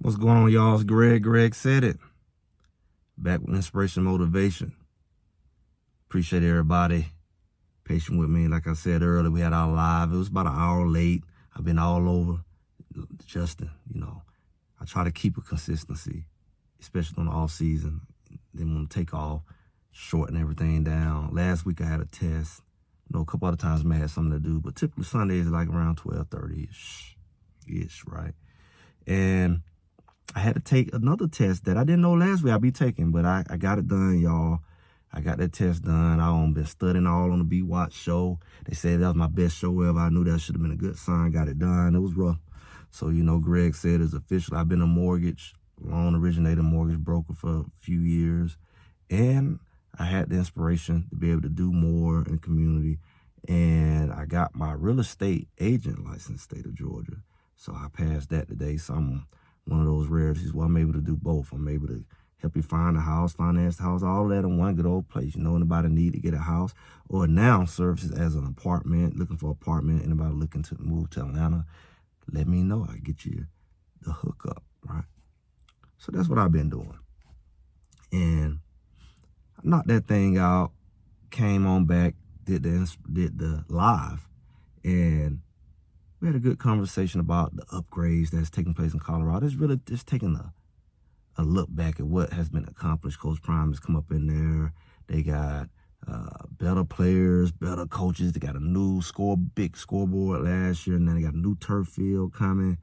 What's going on, y'all? It's Greg. Greg said it. Back with inspiration, motivation. Appreciate everybody patient with me. Like I said earlier, we had our live. It was about an hour late. I've been all over. Justin, I try to keep a consistency, especially on the off season. Then when we take off, shorten everything down. Last week I had a test. A couple other times I had something to do, but typically Sundays is like around 12:30-ish, right? And I had to take another test that I didn't know last week I'd be taking, but I got it done, y'all. I got that test done. I've been studying all on the Be Watch show. They said that was my best show ever. I knew that should have been a good sign. Got it done. It was rough. So, Greg said it's official. I've been a loan originator mortgage broker for a few years. And I had the inspiration to be able to do more in the community. And I got my real estate agent license, state of Georgia. So I passed that today. So I'm one of those rarities where I'm able to do both. I'm able to help you find a house, finance the house, all that in one good old place. Anybody need to get a house or now services as an apartment, looking for an apartment, anybody looking to move to Atlanta, let me know. I get you the hookup, right? So that's what I've been doing. And I knocked that thing out, came on back, did the live, and we had a good conversation about the upgrades that's taking place in Colorado. It's really just taking a look back at what has been accomplished. Coach Prime has come up in there. They got better players, better coaches. They got a new big scoreboard last year, and then they got a new turf field coming.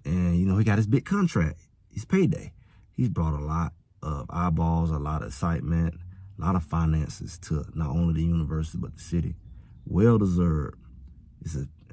And, he got his big contract. His payday. He's brought a lot of eyeballs, a lot of excitement, a lot of finances to not only the university, but the city. Well-deserved.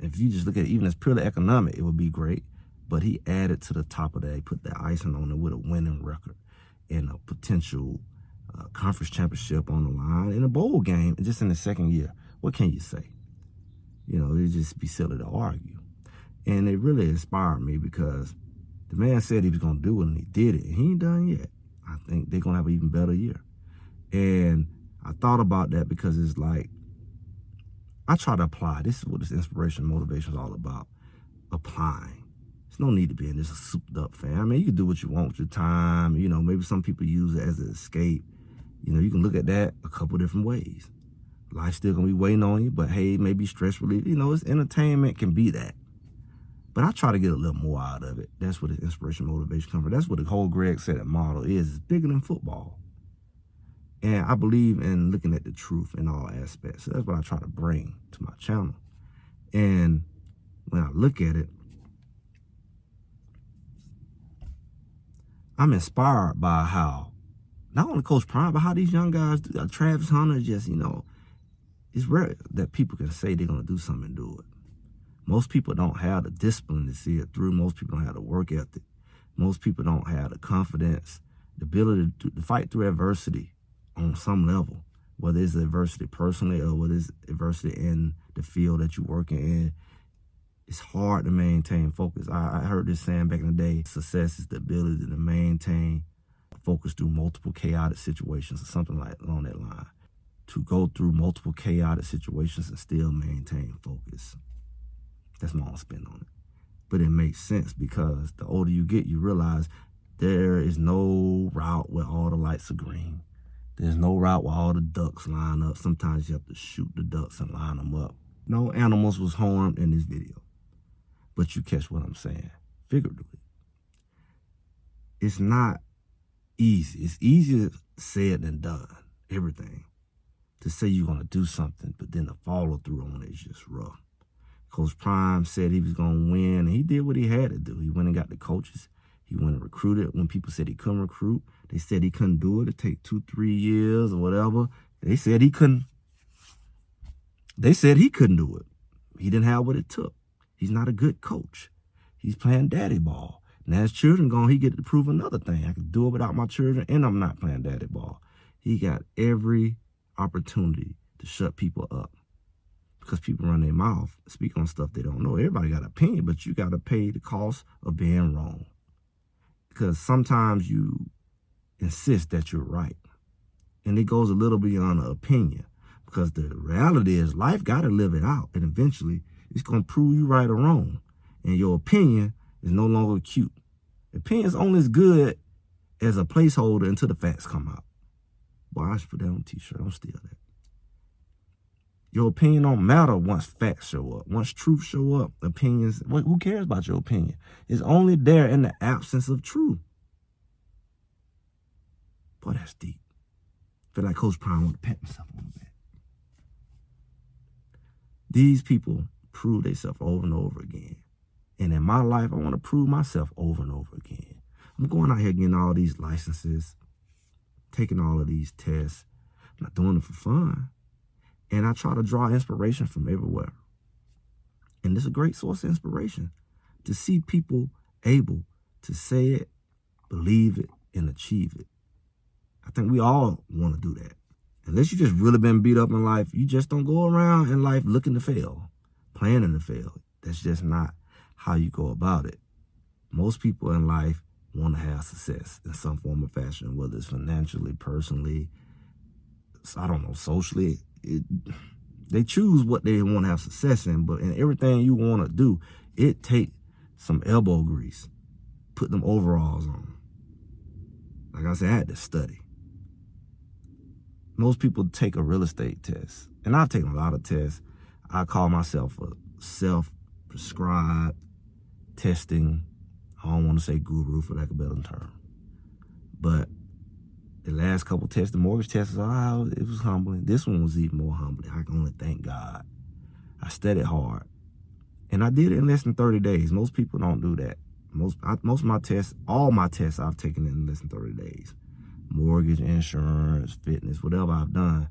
If you just look at it, even as purely economic, it would be great. But he added to the top of that. He put the icing on it with a winning record and a potential conference championship on the line in a bowl game just in the second year. What can you say? It'd just be silly to argue. And it really inspired me because the man said he was going to do it, and he did it. And he ain't done yet. I think they're going to have an even better year. And I thought about that because it's like, I try to apply. This is what this inspiration motivation is all about. Applying. There's no need to be in this souped up fan. You can do what you want with your time. Maybe some people use it as an escape. You can look at that a couple different ways. Life's still going to be waiting on you, but hey, maybe stress relief. It's entertainment can be that. But I try to get a little more out of it. That's what the inspiration motivation comes from. That's what the whole Greg said model is. It's bigger than football. And I believe in looking at the truth in all aspects. So that's what I try to bring to my channel. And when I look at it, I'm inspired by how, not only Coach Prime, but how these young guys do. Travis Hunter just, it's rare that people can say they're going to do something and do it. Most people don't have the discipline to see it through. Most people don't have the work ethic. Most people don't have the confidence, the ability to fight through adversity on some level, whether it's adversity personally or whether it's adversity in the field that you're working in. It's hard to maintain focus. I heard this saying back in the day, success is the ability to maintain focus through multiple chaotic situations or something like along that line. To go through multiple chaotic situations and still maintain focus. That's my own spin on it. But it makes sense because the older you get, you realize there is no route where all the lights are green. There's no route where all the ducks line up. Sometimes you have to shoot the ducks and line them up. No animals was harmed in this video. But you catch what I'm saying, figuratively. It's not easy. It's easier said than done, everything. To say you're going to do something, but then the follow through on it is just rough. Coach Prime said he was going to win, and he did what he had to do. He went and got the coaches. He went and recruited. When people said he couldn't recruit, they said he couldn't do it. It'd take 2-3 years or whatever. They said he couldn't. They said he couldn't do it. He didn't have what it took. He's not a good coach. He's playing daddy ball. Now his children gone, he get to prove another thing. I can do it without my children, and I'm not playing daddy ball. He got every opportunity to shut people up because people run their mouth, speak on stuff they don't know. Everybody got an opinion, but you got to pay the cost of being wrong. Because sometimes you insist that you're right. And it goes a little beyond an opinion. Because the reality is life got to live it out. And eventually it's going to prove you right or wrong. And your opinion is no longer cute. Opinions only as good as a placeholder until the facts come out. Boy, I should put that on a t-shirt. I'm steal that. Your opinion don't matter once facts show up. Once truth show up, opinions, who cares about your opinion? It's only there in the absence of truth. Boy, that's deep. Feel like Coach Prime want to pat himself on the back. These people prove themselves over and over again. And in my life, I want to prove myself over and over again. I'm going out here getting all these licenses, taking all of these tests. I'm not doing it for fun. And I try to draw inspiration from everywhere. And this is a great source of inspiration to see people able to say it, believe it, and achieve it. I think we all want to do that. Unless you just really been beat up in life, you just don't go around in life looking to fail, planning to fail. That's just not how you go about it. Most people in life want to have success in some form or fashion, whether it's financially, personally, I don't know, socially. They choose what they want to have success in, but in everything you want to do, it takes some elbow grease. Put them overalls on. Like I said, I had to study. Most people take a real estate test, and I've taken a lot of tests. I call myself a self-prescribed testing, I don't want to say guru for lack of a better term, but the last couple tests, the mortgage tests, it was humbling. This one was even more humbling. I can only thank God. I studied hard, and I did it in less than 30 days. Most people don't do that. Most of my tests, all my tests I've taken in less than 30 days. Mortgage, insurance, fitness, whatever I've done.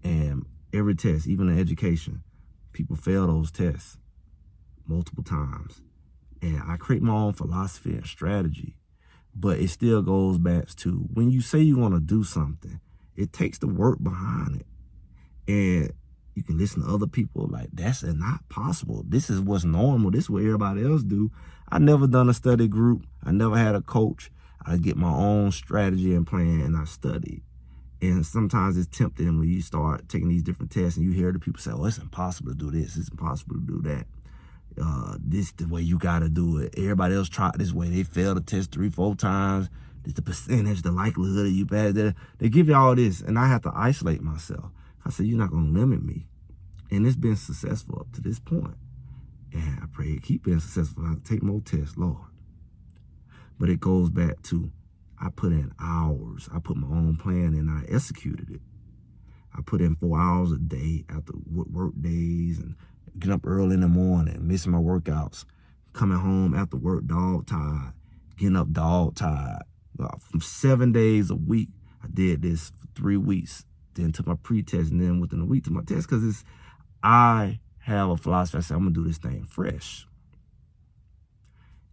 And every test, even in education, people fail those tests multiple times. And I create my own philosophy and strategy. But it still goes back to when you say you want to do something, it takes the work behind it. And you can listen to other people like, that's not possible. This is what's normal. This is what everybody else do. I never done a study group. I never had a coach. I get my own strategy and plan, and I study. And sometimes it's tempting when you start taking these different tests and you hear the people say, oh, it's impossible to do this. It's impossible to do that. This the way you got to do it. Everybody else tried this way. They failed the test 3-4 times. It's the percentage, the likelihood of you pass. They give you all this, and I have to isolate myself. I said, you're not going to limit me. And it's been successful up to this point. And I pray it keep being successful. I take more tests, Lord. But it goes back to, I put in hours. I put my own plan and I executed it. I put in 4 hours a day after work days and getting up early in the morning, missing my workouts, coming home after work dog tired, getting up dog tired. From 7 days a week, I did this for 3 weeks. Then took my pre-test, and then within a week to my test, because I have a philosophy. I said, I'm going to do this thing fresh.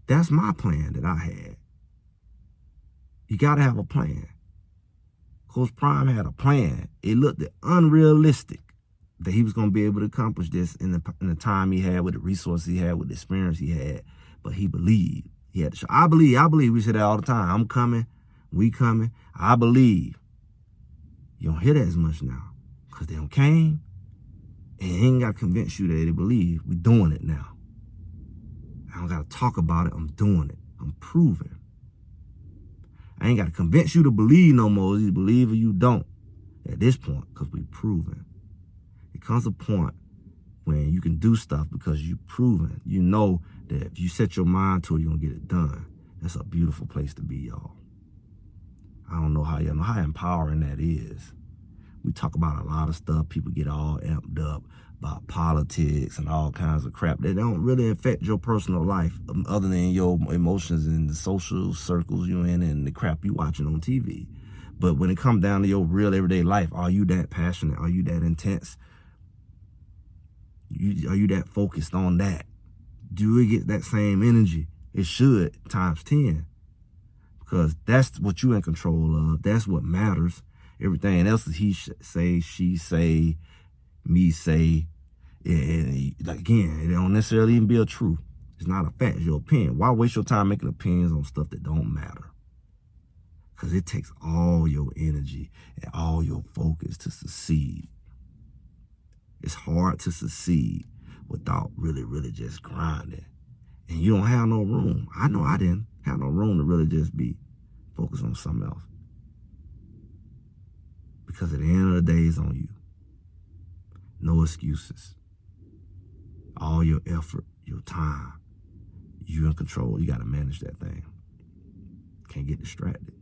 That's my plan that I had. You got to have a plan. Coach Prime had a plan. It looked unrealistic that he was going to be able to accomplish this in the time he had, with the resources he had, with the experience he had. But he believed. He had to show. I believe. We say that all the time. I'm coming. We coming. I believe. You don't hear that as much now because they don't came. And he ain't got to convince you that they believe. We doing it now. I don't got to talk about it. I'm doing it. I'm proving. I ain't got to convince you to believe no more. You believe or you don't at this point, because we proven. It comes a point when you can do stuff because you proven. You know that if you set your mind to it, you're going to get it done. That's a beautiful place to be, y'all. I don't know how y'all know how empowering that is. We talk about a lot of stuff. People get all amped up about politics and all kinds of crap that don't really affect your personal life other than your emotions and the social circles you're in and the crap you watching on TV. But when it comes down to your real everyday life, are you that passionate? Are you that intense? Are you that focused on that? Do it get that same energy? It should, times 10. Because that's what you're in control of. That's what matters. Everything else is he say, she say, me say. And again, it don't necessarily even be a truth. It's not a fact. It's your opinion. Why waste your time making opinions on stuff that don't matter? Because it takes all your energy and all your focus to succeed. It's hard to succeed without really just grinding And you don't have no room. I know I didn't have no room to really just be focused on something else. Because at the end of the day, it's on you. No excuses. All your effort, your time, you in control. You got to manage that thing. Can't get distracted.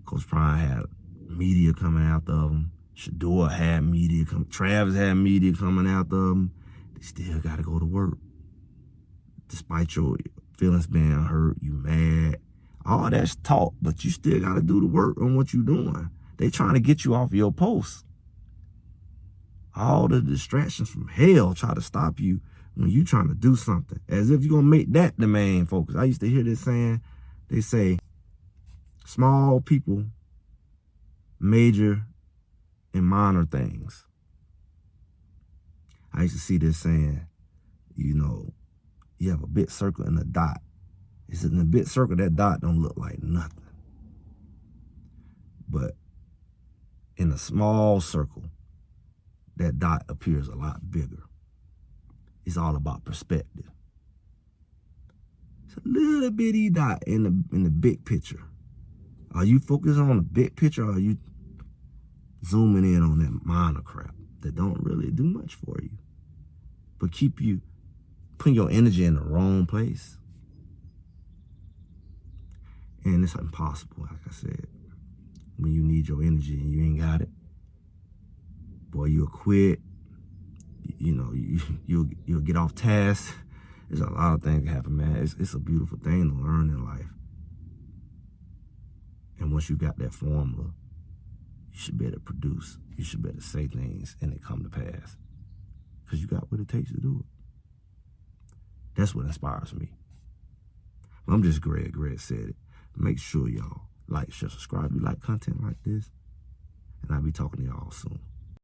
Coach Prime had media coming after him. Shador had media coming. Travis had media coming after him. They still got to go to work. Despite your feelings being hurt, you mad. All that's talk, but you still got to do the work on what you're doing. They trying to get you off your post. All the distractions from hell try to stop you when you trying to do something, as if you're going to make that the main focus. I used to hear this saying, they say, small people major in minor things. I used to see this saying, you know, you have a big circle and a dot. It's in a big circle, that dot don't look like nothing. But in a small circle, that dot appears a lot bigger. It's all about perspective. It's a little bitty dot in the big picture. Are you focused on the big picture, or are you zooming in on that minor crap that don't really do much for you, but keep you putting your energy in the wrong place? And it's impossible, like I said, when you need your energy and you ain't got it. Boy, you'll quit. You know, you'll get off task. There's a lot of things that happen, man. It's a beautiful thing to learn in life. And once you got that formula, you should be able to produce. You should be able to say things and it come to pass. Because you got what it takes to do it. That's what inspires me. I'm just Greg. Greg said it. Make sure y'all like, share, subscribe. You like content like this. And I'll be talking to y'all soon.